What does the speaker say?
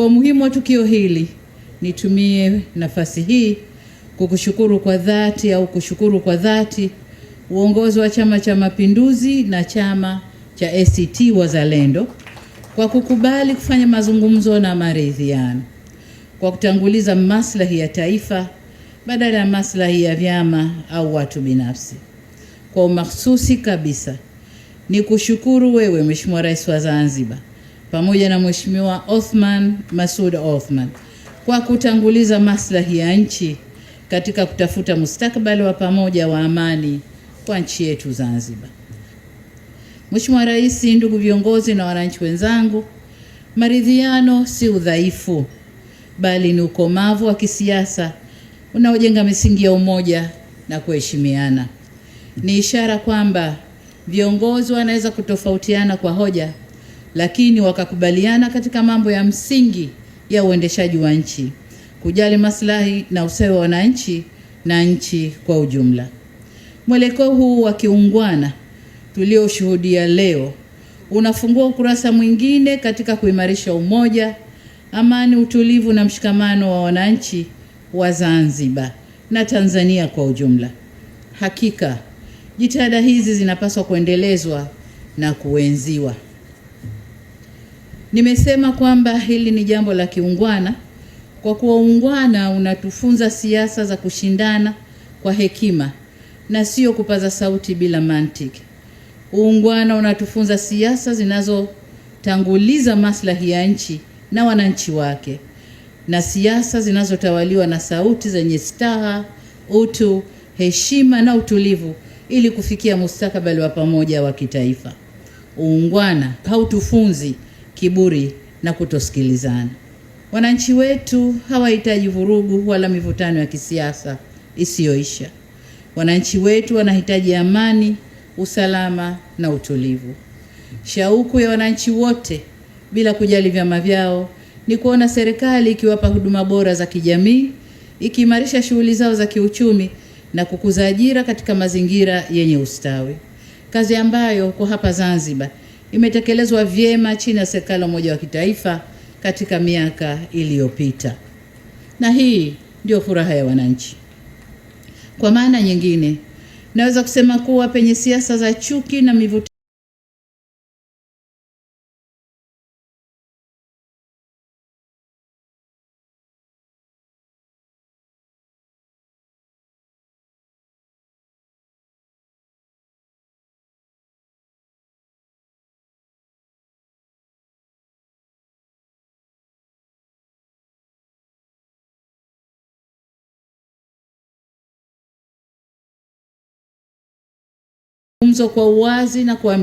Kwa umuhimu wa tukio hili, nitumie nafasi hii kushukuru kwa dhati uongozi wa Chama cha Mapinduzi na chama cha ACT Wazalendo kwa kukubali kufanya mazungumzo na maridhiano, kwa kutanguliza maslahi ya taifa badala ya maslahi ya vyama au watu binafsi. Kwa umakhususi kabisa ni kushukuru wewe Mheshimiwa Rais wa Zanzibar pamoja na Mheshimiwa Othman Masoud Othman kwa kutanguliza maslahi ya nchi katika kutafuta mustakabali wa pamoja wa amani kwa nchi yetu Zanzibar. Mheshimiwa Rais, ndugu viongozi na wananchi wenzangu, maridhiano si udhaifu bali ni ukomavu wa kisiasa unaojenga misingi ya umoja na kuheshimiana. Ni ishara kwamba viongozi wanaweza kutofautiana kwa hoja, lakini wakakubaliana katika mambo ya msingi ya uendeshaji wa nchi, kujali maslahi na usawa wa wananchi na nchi kwa ujumla. Mwelekeo huu wa kiungwana tulioshuhudia leo unafungua ukurasa mwingine katika kuimarisha umoja, amani, utulivu na mshikamano wa wananchi wa Zanzibar na Tanzania kwa ujumla. Hakika jitihada hizi zinapaswa kuendelezwa na kuenziwa. Nimesema kwamba hili ni jambo la kiungwana kwa kuwa ungwana unatufunza siasa za kushindana kwa hekima na sio kupaza sauti bila mantiki. Uungwana unatufunza siasa zinazotanguliza maslahi ya nchi na wananchi wake, na siasa zinazotawaliwa na sauti zenye staha, utu, heshima na utulivu ili kufikia mustakabali wa pamoja wa kitaifa. Uungwana hautufunzi kiburi na kutosikilizana. Wananchi wetu hawahitaji vurugu wala mivutano ya kisiasa isiyoisha. Wananchi wetu wanahitaji amani, usalama na utulivu. Shauku ya wananchi wote bila kujali vyama vyao ni kuona serikali ikiwapa huduma bora za kijamii, ikiimarisha shughuli zao za kiuchumi na kukuza ajira katika mazingira yenye ustawi. Kazi ambayo kwa hapa Zanzibar imetekelezwa vyema chini ya serikali ya umoja wa kitaifa katika miaka iliyopita. Na hii ndio furaha ya wananchi. Kwa maana nyingine, naweza kusema kuwa penye siasa za chuki na mivutano kwa uwazi na kwa